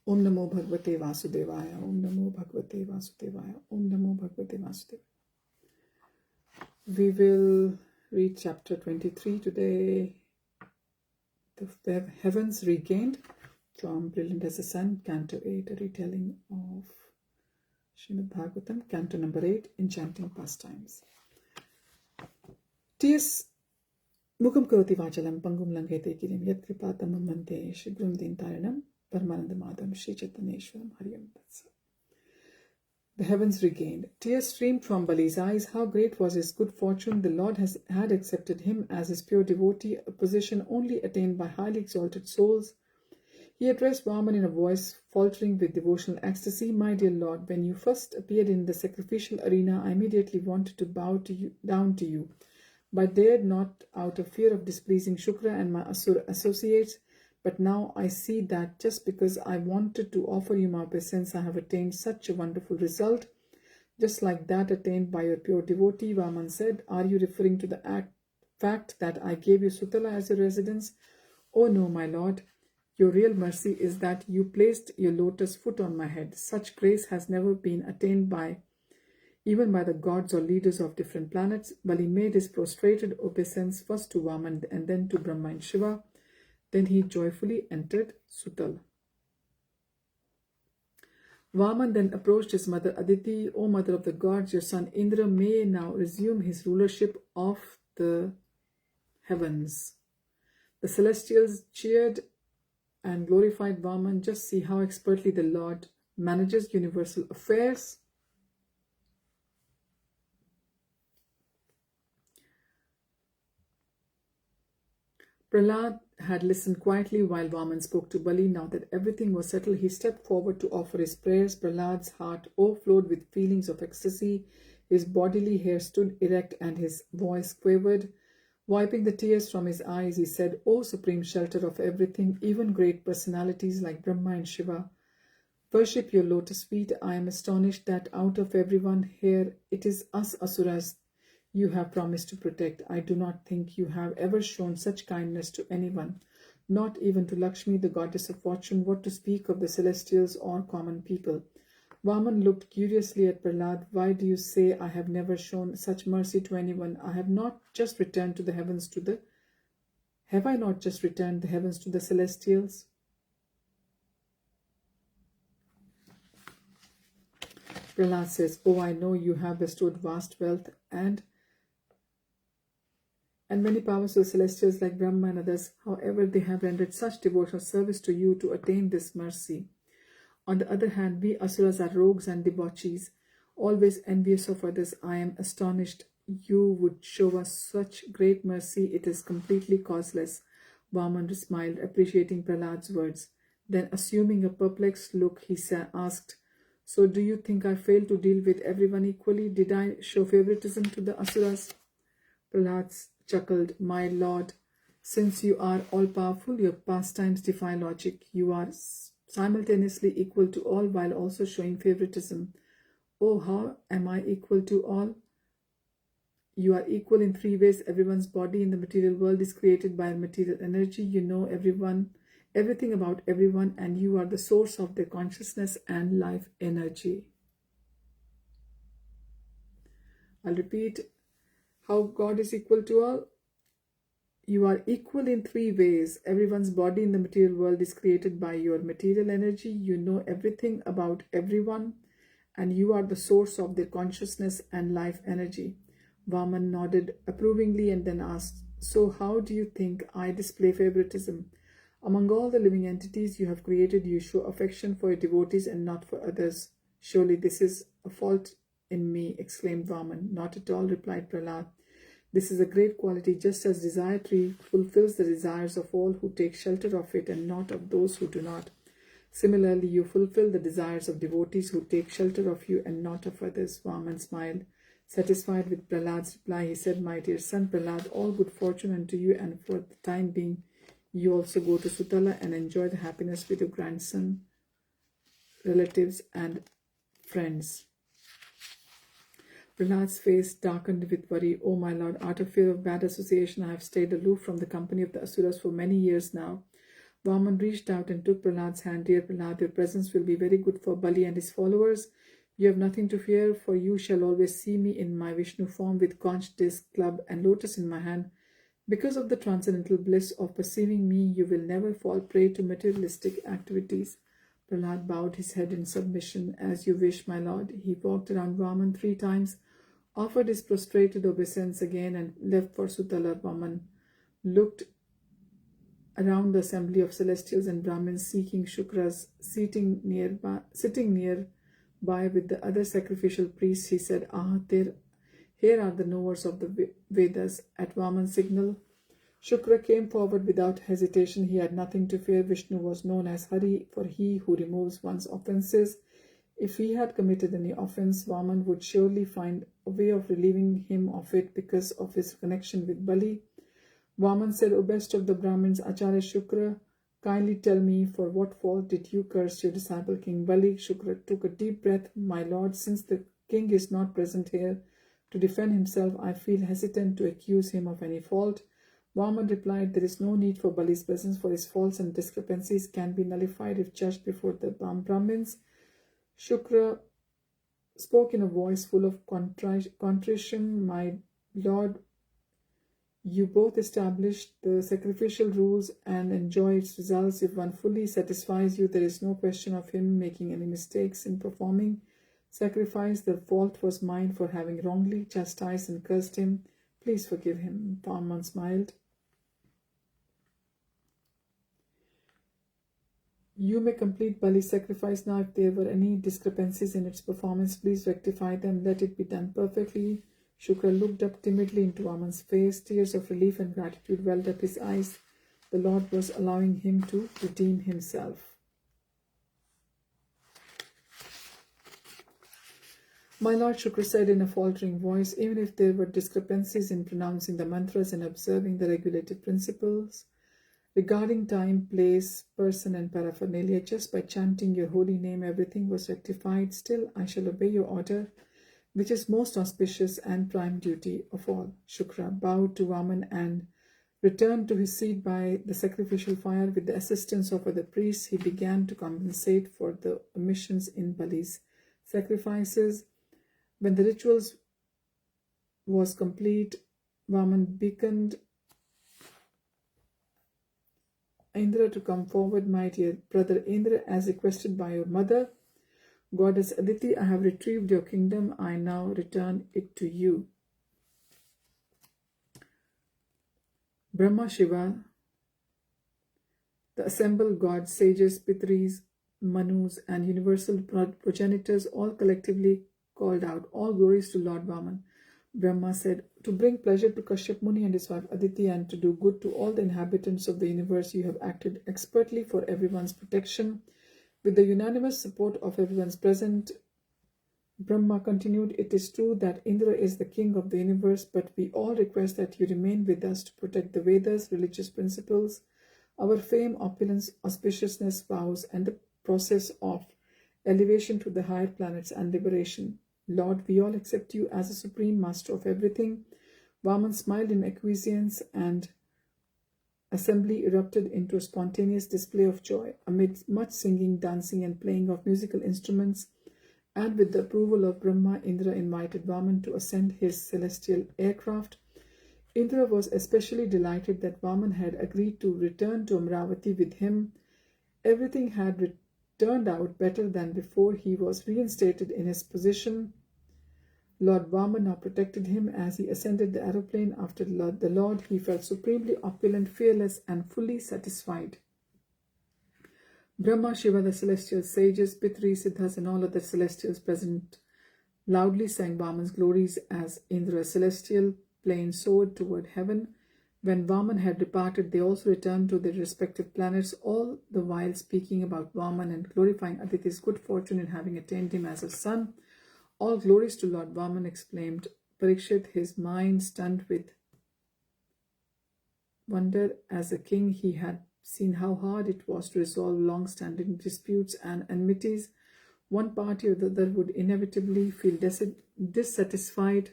Om Namo Bhagavate Vasudevaya. Om Namo Bhagavate Vasudevaya. Om Namo Bhagavate Vasudevaya. We will read chapter 23 today. The Heavens Regained, from Brilliant as the Sun, Canto 8, a retelling of Srimad Bhagavatam, Canto number 8, Enchanting Pastimes. T.S. Mukam Karoti Vachalam Pangum Langete Kirim Yat Kripatamam Vande Shri Gurumdin Taranam Paramanandamadam Shri Chaitanyeshwaram Hariyam Tatsa. The Heavens Regained. Tears streamed from Bali's eyes. How great was his good fortune! The Lord had accepted him as his pure devotee, a position only attained by highly exalted souls. He addressed Vaman in a voice faltering with devotional ecstasy. My dear Lord, when you first appeared in the sacrificial arena, I immediately wanted to bow down to you, but dared not out of fear of displeasing Shukra and my Asura associates. But now I see that just because I wanted to offer you my obeisance, I have attained such a wonderful result, just like that attained by your pure devotee. Vaman said, are you referring to the fact that I gave you Sutala as your residence? Oh no, my lord. Your real mercy is that you placed your lotus foot on my head. Such grace has never been attained even by the gods or leaders of different planets. Bali made his prostrated obeisance first to Vaman and then to Brahma and Shiva. Then he joyfully entered Sutal. Vaman then approached his mother Aditi. O mother of the gods, your son Indra may now resume his rulership of the heavens. The celestials cheered and glorified Vaman. Just see how expertly the Lord manages universal affairs. Prahlad had listened quietly while Vaman spoke to Bali. Now that everything was settled, he stepped forward to offer his prayers. Prahlad's heart overflowed with feelings of ecstasy. His bodily hair stood erect and his voice quivered. Wiping the tears from his eyes, he said, O supreme shelter of everything, even great personalities like Brahma and Shiva worship your lotus feet. I am astonished that out of everyone here, it is us Asuras you have promised to protect. I do not think you have ever shown such kindness to anyone, not even to Lakshmi, the goddess of fortune, what to speak of the celestials or common people. Vaman looked curiously at Prahlad. Why do you say I have never shown such mercy to anyone? I have not just returned the heavens to the celestials? Prahlad says, Oh, I know you have bestowed vast wealth and many powers to the celestials like Brahma and others. However, they have rendered such devotional service to you to attain this mercy. On the other hand, we Asuras are rogues and debauchees, always envious of others. I am astonished you would show us such great mercy. It is completely causeless. Vaman smiled, appreciating Prahlad's words. Then, assuming a perplexed look, he asked, So do you think I failed to deal with everyone equally? Did I show favoritism to the Asuras? Prahlad chuckled, My lord, since you are all-powerful, your pastimes defy logic. You are simultaneously equal to all while also showing favoritism. Oh, how am I equal to all? You are equal in three ways. Everyone's body in the material world is created by material energy. You know everything about everyone, and you are the source of their consciousness and life energy. I'll repeat. How God is equal to all? You are equal in three ways. Everyone's body in the material world is created by your material energy. You know everything about everyone, and you are the source of their consciousness and life energy. Vaman nodded approvingly and then asked, So how do you think I display favoritism? Among all the living entities you have created, you show affection for your devotees and not for others. Surely this is a fault in me, exclaimed Vaman. Not at all, replied Prahlad. This is a great quality, just as desire tree fulfills the desires of all who take shelter of it and not of those who do not. Similarly, you fulfill the desires of devotees who take shelter of you and not of others. Vaman smiled. Satisfied with Prahlad's reply, he said, My dear son Prahlad, all good fortune unto you, and for the time being, you also go to Sutala and enjoy the happiness with your grandson, relatives, and friends. Prahlad's face darkened with worry. Oh, my lord, out of fear of bad association, I have stayed aloof from the company of the Asuras for many years now. Vaman reached out and took Prahlad's hand. Dear Prahlad, your presence will be very good for Bali and his followers. You have nothing to fear, for you shall always see me in my Vishnu form with conch, disc, club, and lotus in my hand. Because of the transcendental bliss of perceiving me, you will never fall prey to materialistic activities. Prahlad bowed his head in submission. As you wish, my lord. He walked around Vaman 3 times, offered his prostrated obeisance again, and left for Sutala. Vaman looked around the assembly of celestials and Brahmins seeking Shukras sitting nearby with the other sacrificial priests. He said, here are the knowers of the Vedas. At Vaman's signal, Shukra came forward without hesitation. He had nothing to fear. Vishnu was known as Hari, for he who removes one's offenses. If he had committed any offense, Vaman would surely find a way of relieving him of it because of his connection with Bali. Vaman said, O best of the Brahmins, Acharya Shukra, kindly tell me, for what fault did you curse your disciple King Bali? Shukra took a deep breath. My lord, since the king is not present here to defend himself, I feel hesitant to accuse him of any fault. Vaman replied, there is no need for Bali's presence, for his faults and discrepancies can be nullified if judged before the Brahmins. Shukra spoke in a voice full of contrition. My lord, you both established the sacrificial rules and enjoy its results. If one fully satisfies you, there is no question of him making any mistakes in performing sacrifice. The fault was mine for having wrongly chastised and cursed him. Please forgive him. Vaman smiled. You may complete Bali's sacrifice now. If there were any discrepancies in its performance, please rectify them. Let it be done perfectly. Shukra looked up timidly into Vaman's face. Tears of relief and gratitude welled up his eyes. The Lord was allowing him to redeem himself. My lord, Shukra said in a faltering voice, even if there were discrepancies in pronouncing the mantras and observing the regulated principles regarding time, place, person, and paraphernalia, just by chanting your holy name, everything was rectified. Still, I shall obey your order, which is most auspicious and prime duty of all. Shukra bowed to Vaman and returned to his seat by the sacrificial fire. With the assistance of other priests, he began to compensate for the omissions in Bali's sacrifices. When the rituals was complete, Vaman beckoned Indra to come forward. My dear brother Indra, as requested by your mother, Goddess Aditi, I have retrieved your kingdom. I now return it to you. Brahma, Shiva, the assembled gods, sages, Pitris, Manus, and universal progenitors all collectively called out, all glories to Lord Vaman. Brahma said, to bring pleasure to Kashyap Muni and his wife Aditi and to do good to all the inhabitants of the universe, you have acted expertly for everyone's protection. With the unanimous support of everyone's present, Brahma continued, it is true that Indra is the king of the universe, but we all request that you remain with us to protect the Vedas, religious principles, our fame, opulence, auspiciousness, vows, and the process of elevation to the higher planets and liberation. Lord, we all accept you as a supreme master of everything. Vaman smiled in acquiescence and assembly erupted into a spontaneous display of joy. Amid much singing, dancing, and playing of musical instruments, and with the approval of Brahma, Indra invited Vaman to ascend his celestial aircraft. Indra was especially delighted that Vaman had agreed to return to Amravati with him. Everything had turned out better than before. He was reinstated in his position. Lord Vaman now protected him as he ascended the aeroplane. After the Lord, he felt supremely opulent, fearless, and fully satisfied. Brahma, Shiva, the celestial sages, Pitris, Siddhas, and all other celestials present loudly sang Vaman's glories as Indra's celestial plane soared toward heaven. When Vaman had departed, they also returned to their respective planets, all the while speaking about Vaman and glorifying Aditi's good fortune in having attained him as a son. All glories to Lord Vaman, exclaimed Parikshit, his mind stunned with wonder. As a king, he had seen how hard it was to resolve long-standing disputes and enmities. One party or the other would inevitably feel dissatisfied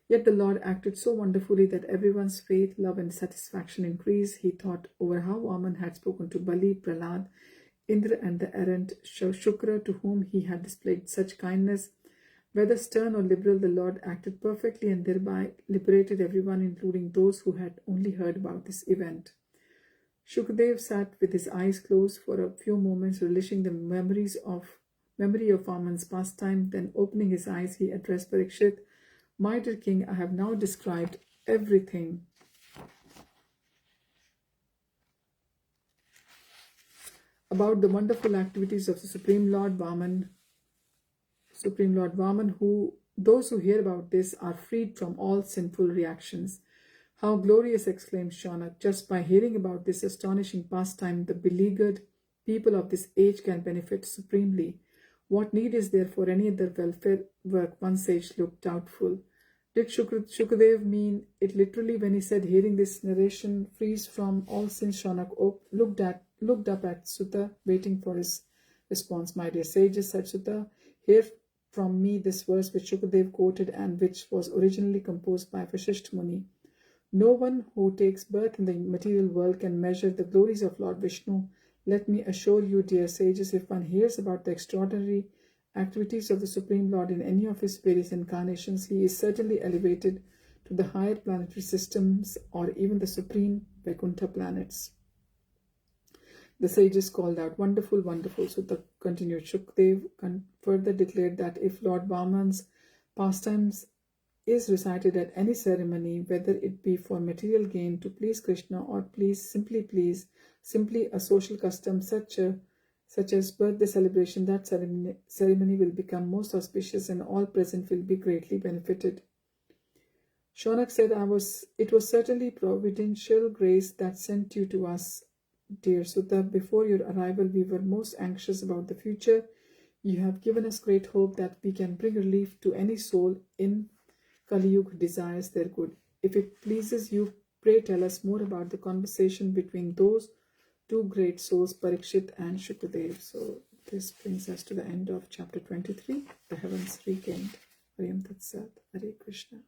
Yet the Lord acted so wonderfully that everyone's faith, love, and satisfaction increased. He thought over how Vaman had spoken to Bali, Prahlad, Indra, and the errant Shukra, to whom he had displayed such kindness. Whether stern or liberal, the Lord acted perfectly and thereby liberated everyone, including those who had only heard about this event. Shukdev sat with his eyes closed for a few moments, relishing the memory of Vaman's pastime. Then, opening his eyes, he addressed Parikshit, "My dear king, I have now described everything about the wonderful activities of the Supreme Lord Vaman, who those who hear about this are freed from all sinful reactions." "How glorious!" exclaimed Shaunak. "Just by hearing about this astonishing pastime, the beleaguered people of this age can benefit supremely. What need is there for any other welfare work?" One sage looked doubtful. Did Shukadev mean it literally when he said, "Hearing this narration frees from all sins"? Shaunak looked up at Sutta, waiting for his response. "My dear sages," said Sutta, "hear from me this verse which Shukadev quoted and which was originally composed by Vasishtha Muni. No one who takes birth in the material world can measure the glories of Lord Vishnu. Let me assure you, dear sages, if one hears about the extraordinary activities of the Supreme Lord in any of his various incarnations, he is certainly elevated to the higher planetary systems or even the supreme Vaikuntha planets." The sages called out, "Wonderful, wonderful." So the continued Shukdev further declared that if Lord Vaman's pastimes is recited at any ceremony, whether it be for material gain to please Krishna or simply a social custom such as birthday celebration, that ceremony will become most auspicious and all present will be greatly benefited. Shaunak said, "It was certainly providential grace that sent you to us, dear Sutta. Before your arrival, we were most anxious about the future. You have given us great hope that we can bring relief to any soul in Kali Yuga who desires their good. If it pleases you, pray tell us more about the conversation between those two great souls, Parikshit and Shukadev." So this brings us to the end of chapter 23, The Heavens Regained. Hare Tat Sat. Hare Krishna.